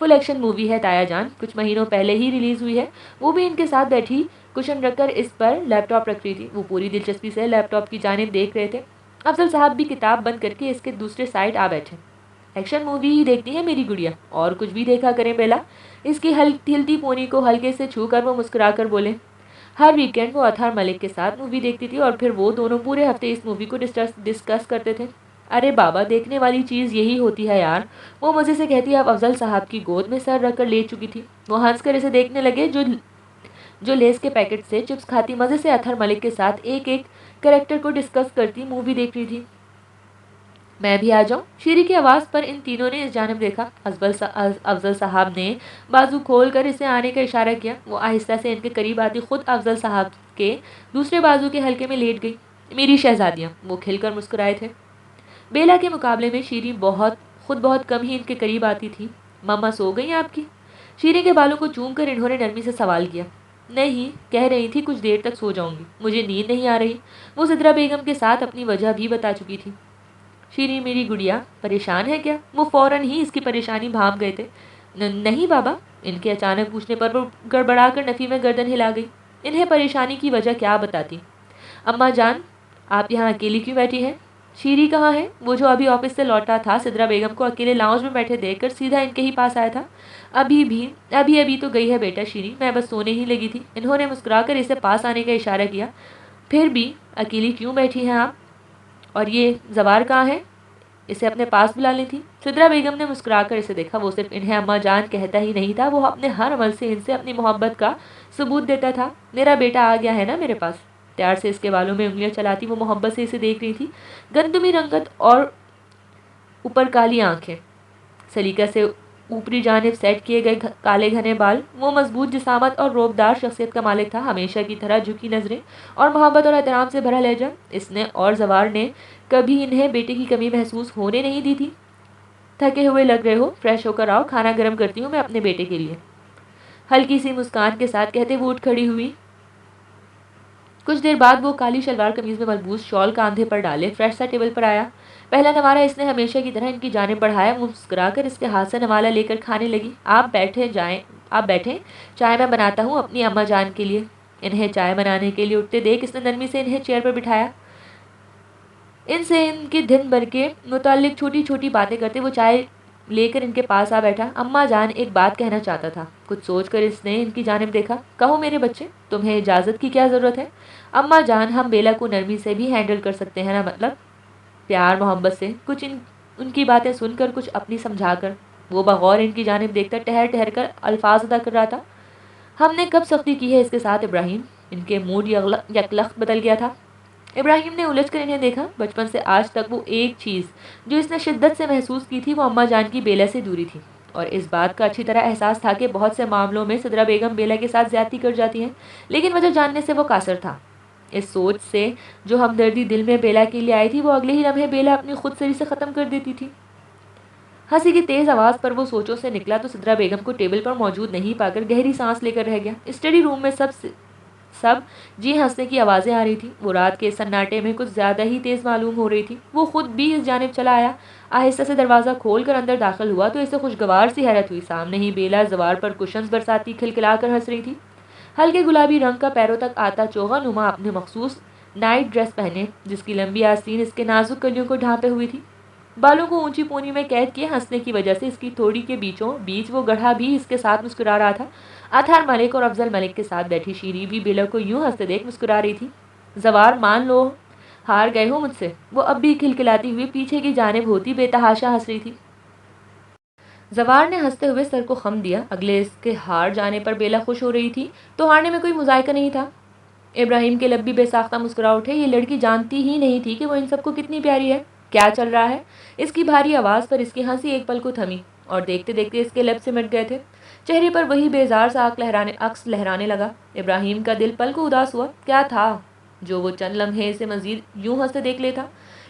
فل action movie ہے تایا جان، کچھ مہینوں پہلے ہی ریلیز ہوئی ہے۔ وہ بھی ان کے ساتھ بیٹھی کشن رکھ کر اس پر لیپ ٹاپ رکھ رہی تھی۔ وہ پوری دلچسپی سے لیپ ٹاپ کی جانب دیکھ رہے تھے۔ افضل صاحب بھی کتاب بند کر کے اس کے دوسرے سائڈ آ بیٹھے۔ ایکشن مووی ہی دیکھتی ہے میری گڑیا، اور کچھ بھی دیکھا کریں بیلا۔ اس کی ہلتی پونی کو ہلکے سے چھو کر وہ مسکرا کر بولے۔ ہر ویکینڈ وہ اطہر ملک کے ساتھ مووی دیکھتی تھی اور پھر وہ دونوں پورے ہفتے اس مووی کو ڈسکس کرتے تھے۔ ارے بابا، دیکھنے والی چیز یہی ہوتی ہے یار، وہ مزے سے کہتی اب افضل صاحب کی گود میں سر رکھ کر لے چکی تھی۔ وہ ہنس کر اسے دیکھنے لگے جو لیس کے پیکٹ سے چپس کھاتی مزے سے اطہر ملک کے ساتھ ایک ایک کریکٹر کو ڈسکس کرتی مووی دیکھ رہی تھی۔ میں بھی آ جاؤں؟ شیری کی آواز پر ان تینوں نے اس جانب دیکھا۔ افضل صاحب نے بازو کھول کر اسے آنے کا اشارہ کیا۔ وہ آہستہ سے ان کے قریب آتی خود افضل صاحب کے دوسرے بازو کے حلقے میں لیٹ گئی۔ میری شہزادیاں، وہ کھل کر مسکرائے تھے۔ بیلا کے مقابلے میں شیری بہت کم ہی ان کے قریب آتی تھی۔ مما سو گئی آپ کی؟ شیری کے بالوں کو چوم کر انہوں نے نرمی سے سوال کیا۔ نہیں، کہہ رہی تھی کچھ دیر تک سو جاؤں گی، مجھے نیند نہیں آ رہی۔ وہ سدرا بیگم کے ساتھ اپنی وجہ بھی بتا چکی تھی۔ شیری میری گڑیا پریشان ہے کیا؟ وہ فوراً ہی اس کی پریشانی بھانپ گئے تھے۔ نہیں بابا، ان کے اچانک پوچھنے پر وہ گڑبڑا کر نفی میں گردن ہلا گئی۔ انہیں پریشانی کی وجہ کیا بتاتی؟ اماں جان، آپ یہاں اکیلی کیوں بیٹھی ہیں؟ شیری کہاں ہے؟ وہ جو ابھی آفس سے لوٹا تھا سدرا بیگم کو اکیلے لاؤنج میں بیٹھے دیکھ کر سیدھا ان کے ہی پاس آیا تھا۔ ابھی تو گئی ہے بیٹا شیری، میں بس سونے ہی لگی تھی۔ انہوں نے مسکرا کر اسے پاس آنے کا اشارہ کیا۔ پھر بھی اکیلی کیوں بیٹھی ہیں آپ؟ اور یہ زوار کہاں ہے؟ اسے اپنے پاس بلا لی تھی۔ سدرا بیگم نے مسکرا کر اسے دیکھا۔ وہ صرف انہیں اماں جان کہتا ہی نہیں تھا، وہ اپنے ہر عمل سے ان سے اپنی محبت کا ثبوت دیتا تھا۔ میرا بیٹا آ گیا ہے نا میرے پاس۔ پیار سے اس کے بالوں میں انگلیاں چلاتی وہ محبت سے اسے دیکھ رہی تھی۔ گندمی رنگت اور اوپر کالی آنکھیں، سلیقہ سے اوپری جانب سیٹ کیے گئے کالے گھنے بال۔ وہ مضبوط جسامت اور روبدار شخصیت کا مالک تھا، ہمیشہ کی طرح جھکی نظریں اور محبت اور احترام سے بھرا لہجہ۔ اس نے اور زوار نے کبھی انہیں بیٹے کی کمی محسوس ہونے نہیں دی تھی۔ تھکے ہوئے لگ رہے ہو، فریش ہو کر آؤ، کھانا گرم کرتی ہوں میں اپنے بیٹے کے لیے۔ ہلکی سی مسکان کے ساتھ کہتے وہ اٹھ کھڑی ہوئی۔ کچھ دیر بعد وہ کالی شلوار قمیض میں ملبوس شال کاندھے پر ڈالے فریش سا ٹیبل پر آیا۔ پہلا نوارا اس نے ہمیشہ کی طرح ان کی جانب بڑھایا۔ وہ مسکرا کر اس کے ہاتھ سے نوالا لے کر کھانے لگی۔ آپ بیٹھیں، چائے میں بناتا ہوں اپنی اماں جان کے لیے۔ انہیں چائے بنانے کے لیے اٹھتے دیکھ اس نے نرمی سے انہیں چیئر پر بٹھایا۔ ان سے ان کے دن بھر کے متعلق چھوٹی چھوٹی باتیں کرتے وہ چائے لے کر ان کے پاس آ بیٹھا۔ اماں جان ایک بات کہنا چاہتا تھا۔ کچھ سوچ کر اس نے ان کی جانب دیکھا۔ کہو میرے بچے، تمہیں اجازت کی کیا ضرورت ہے؟ اماں جان، ہم بیلا کو نرمی سے بھی ہینڈل کر سکتے ہیں نا، مطلب پیار محبت سے، کچھ ان کی باتیں سن کر کچھ اپنی سمجھا کر۔ وہ بغور ان کی جانب دیکھ کر ٹہر ٹہر کر الفاظ ادا کر رہا تھا۔ ہم نے کب سختی کی ہے اس کے ساتھ ابراہیم؟ ان کے موڈ یکلخت بدل گیا تھا۔ ابراہیم نے الجھ کر انہیں دیکھا۔ بچپن سے آج تک وہ ایک چیز جو اس نے شدت سے محسوس کی تھی وہ اماں جان کی بیلا سے دوری تھی، اور اس بات کا اچھی طرح احساس تھا کہ بہت سے معاملوں میں سدرا بیگم بیلا کے ساتھ زیادتی کر جاتی ہیں، لیکن وجہ جاننے سے وہ قاصر تھا۔ اس سوچ سے جو ہمدردی دل میں بیلا کے لیے آئی تھی وہ اگلے ہی لمحے بیلا اپنی خود سری سے ختم کر دیتی تھی۔ ہنسی کی تیز آواز پر وہ سوچوں سے نکلا تو سدرا بیگم کو ٹیبل پر موجود نہیں پا کر گہری سانس لے کر رہ گیا۔ اسٹڈی روم میں سب جی ہنسنے کی آوازیں آ رہی تھی۔ وہ رات کے سناٹے میں کچھ زیادہ ہی تیز معلوم ہو رہی تھی۔ وہ خود بھی اس جانب چلا آیا، آہستہ سے دروازہ کھول کر اندر داخل ہوا تو اسے خوشگوار سی حیرت ہوئی۔ سامنے ہی بیلا زوار پر کشنز برساتی کھلکھلا کر ہنس رہی تھی۔ ہلکے گلابی رنگ کا پیروں تک آتا چوغا نما اپنے مخصوص نائٹ ڈریس پہنے، جس کی لمبی آستین اس کے نازک کلیوں کو ڈھانپے ہوئی تھی، بالوں کو اونچی پونی میں قید کیے ہنسنے کی وجہ سے اس کی تھوڑی کے بیچ وہ گڑھا بھی اس کے ساتھ مسکرا رہا تھا۔ اطہر ملک اور افضل ملک کے ساتھ بیٹھی شیری بھی بیلا کو یوں ہنستے دیکھ مسکرا رہی تھی۔ زوار، مان لو ہار گئے ہو مجھ سے؟ وہ اب بھی کھلکھلاتی ہوئی پیچھے کی جانب ہوتی بے تحاشا ہنس رہی تھی۔ زوار نے ہنستے ہوئے سر کو خم دیا۔ اگلے اس کے ہار جانے پر بیلا خوش ہو رہی تھی تو ہارنے میں کوئی مذائقہ نہیں تھا۔ ابراہیم کے لب بھی بے ساختہ مسکرا اٹھے۔ یہ لڑکی جانتی ہی نہیں تھی کہ وہ ان سب کو کتنی پیاری ہے۔ کیا چل رہا ہے؟ اس کی بھاری آواز پر اس کی ہنسی ایک پل کو تھمی اور دیکھتے دیکھتے اس کے لب سے مٹ گئے تھے۔ چہرے پر وہی بیزار سا عکس لہرانے لگا۔ ابراہیم کا دل پل کو اداس ہوا۔ کیا تھا جو وہ چند لمحے سے مزید یوں ہنستے دیکھ لیتا؟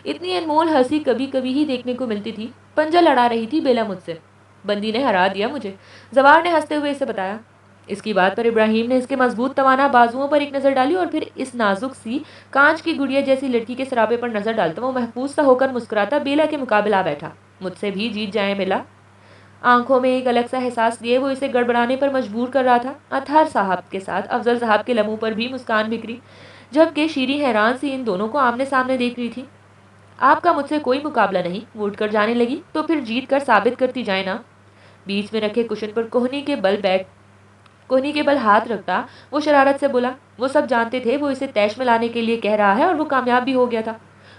اتنی انمول ہنسی کبھی کبھی ہی دیکھنے کو ملتی تھی۔ پنجہ لڑا رہی تھی بیلا مجھ سے، بندی نے ہرا دیا مجھے، زوار نے ہنستے ہوئے اسے بتایا۔ اس کی بات پر ابراہیم نے اس کے مضبوط توانا بازوؤں پر ایک نظر ڈالی اور پھر اس نازک سی کانچ کی گڑیا جیسی لڑکی کے سراپے پر نظر ڈالتا وہ محفوظ سا ہو کر مسکراتا بیلا کے مقابل آ بیٹھا۔ مجھ سے بھی جیت جائیں بیلا، آنکھوں میں ایک الگ سا احساس لیے وہ اسے گڑبڑانے پر مجبور کر رہا تھا۔ اطہر صاحب کے ساتھ افضل صاحب کے لبوں پر بھی مسکان بکھری، جبکہ شیریں حیران سی ان دونوں کو آمنے سامنے دیکھ رہی تھی۔ آپ کا مجھ سے کوئی مقابلہ نہیں، وہ اٹھ کر جانے لگی۔ تو پھر جیت کر ثابت کرتی جائے نا۔ بیچ میں رکھے کشن پر کوہنی کے بل ہاتھ رکھتا وہ شرارت سے بولا۔ وہ سب جانتے تھے وہ اسے تیش میں لانے کے لیے کہہ رہا ہے اور وہ کامیاب بھی ہو گیا تھا۔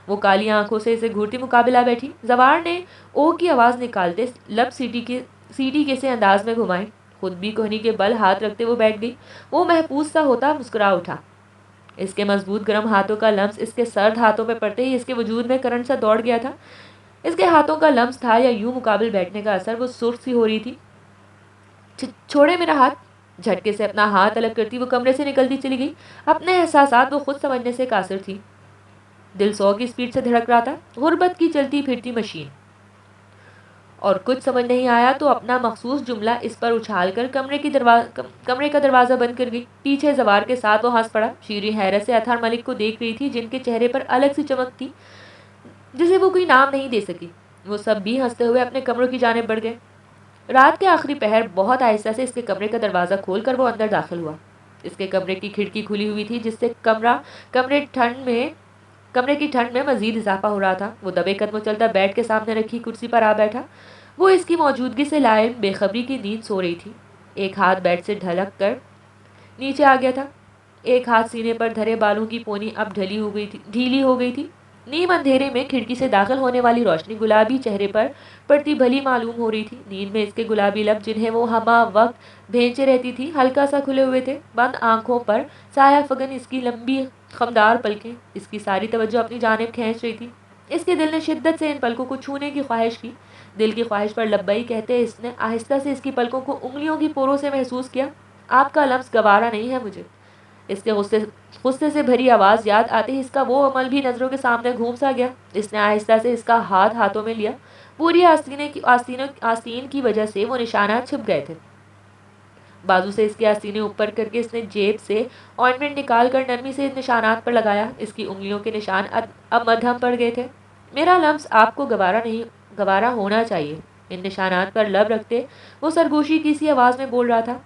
وہ کالی آنکھوں سے اسے گھورتی مقابلہ بیٹھی۔ زوار نے او کی آواز نکالتے لب سیٹی کے سے انداز میں گھمائے۔ خود بھی کوہنی کے بل ہاتھ رکھتے وہ بیٹھ گئی۔ وہ محفوظ سا ہوتا مسکرا اٹھا۔ اس کے مضبوط گرم ہاتھوں کا لمس اس کے سرد ہاتھوں میں پڑتے ہی اس کے وجود میں کرنٹ سا دوڑ گیا تھا۔ اس کے ہاتھوں کا لمس تھا یا یوں مقابل بیٹھنے کا اثر، وہ سرخ سی ہو رہی تھی۔ چھوڑے میرا ہاتھ۔ جھٹکے سے اپنا ہاتھ الگ کرتی وہ کمرے سے نکلتی چلی گئی۔ اپنے احساسات وہ خود سمجھنے سے قاصر تھی۔ دل 100 کی سپیڈ سے دھڑک رہا تھا، غربت کی چلتی پھرتی مشین۔ اور کچھ سمجھ نہیں آیا تو اپنا مخصوص جملہ اس پر اچھال کر کمرے کا دروازہ بند کر گئی۔ پیچھے زوار کے ساتھ وہ ہنس پڑا۔ شیریں حیرت سے اطہر ملک کو دیکھ رہی تھی، جن کے چہرے پر الگ سی چمک تھی جسے وہ کوئی نام نہیں دے سکی۔ وہ سب بھی ہنستے ہوئے اپنے کمروں کی جانب بڑھ گئے۔ رات کے آخری پہر بہت آہستہ سے اس کے کمرے کا دروازہ کھول کر وہ اندر داخل ہوا۔ اس کے کمرے کی کھڑکی کھلی ہوئی تھی، جس سے کمرے کی ٹھنڈ میں مزید اضافہ ہو رہا تھا۔ وہ دبے قدموں چلتا بیڈ کے سامنے رکھی کرسی پر آ بیٹھا۔ وہ اس کی موجودگی سے لائم بے خبری کی نیند سو رہی تھی۔ ایک ہاتھ بیڈ سے ڈھلک کر نیچے آ گیا تھا، ایک ہاتھ سینے پر دھرے بالوں کی پونی اب ڈھیلی ہو گئی تھی۔ نیم اندھیرے میں کھڑکی سے داخل ہونے والی روشنی گلابی چہرے پر پڑتی بھلی معلوم ہو رہی تھی۔ نیند میں اس کے گلابی لب، جنہیں وہ ہمہ وقت بھینچے رہتی تھی، ہلکا سا کھلے ہوئے تھے۔ بند آنکھوں پر سایہ فگن اس کی لمبی خمدار پلکیں اس کی ساری توجہ اپنی جانب کھینچ رہی تھی۔ اس کے دل نے شدت سے ان پلکوں کو چھونے کی خواہش کی۔ دل کی خواہش پر لبیک کہتے اس نے آہستہ سے اس کی پلکوں کو انگلیوں کی پوروں سے محسوس کیا۔ آپ کا لمس گوارا نہیں ہے مجھے۔ اس کے غصے سے بھری آواز یاد آتے ہی اس کا وہ عمل بھی نظروں کے سامنے گھوم سا گیا۔ اس نے آہستہ سے اس کا ہاتھ ہاتھوں میں لیا۔ پوری آستین کی وجہ سے وہ نشانات چھپ گئے تھے۔ بازو سے اس کے آستینے اوپر کر کے اس نے جیب سے آئنٹمنٹ نکال کر نرمی سے ان نشانات پر لگایا۔ اس کی انگلیوں کے نشان اب مدھم پڑ گئے تھے۔ میرا لمس آپ کو گوارا ہونا چاہیے۔ ان نشانات پر لب رکھتے وہ سرگوشی کی سی آواز میں بول رہا تھا۔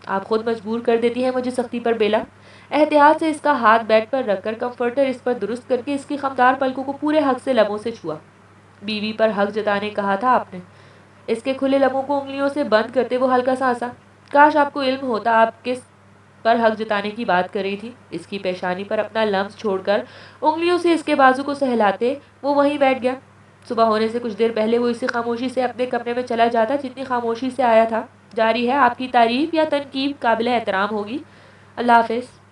آپ خود مجبور کر دیتی ہیں مجھے سختی پر بیلا۔ احتیاط سے اس کا ہاتھ بیڈ پر رکھ کر کمفرٹر اس پر درست کر کے اس کی خمدار پلکوں کو پورے حق سے لبوں سے چھوا۔ بیوی پر حق جتانے کہا تھا آپ نے۔ اس کے کھلے لبوں کو انگلیوں سے بند کرتے وہ ہلکا سا ہنسا۔ کاش آپ کو علم ہوتا آپ کس پر حق جتانے کی بات کر رہی تھی۔ اس کی پیشانی پر اپنا لمس چھوڑ کر انگلیوں سے اس کے بازو کو سہلاتے وہ وہیں بیٹھ گیا۔ صبح ہونے سے کچھ دیر پہلے وہ اسی خاموشی سے اپنے کمرے میں چلا جاتا جتنی خاموشی سے آیا تھا۔ جاری ہے آپ کی تعریف یا تنقید قابل احترام ہوگی۔ اللہ حافظ۔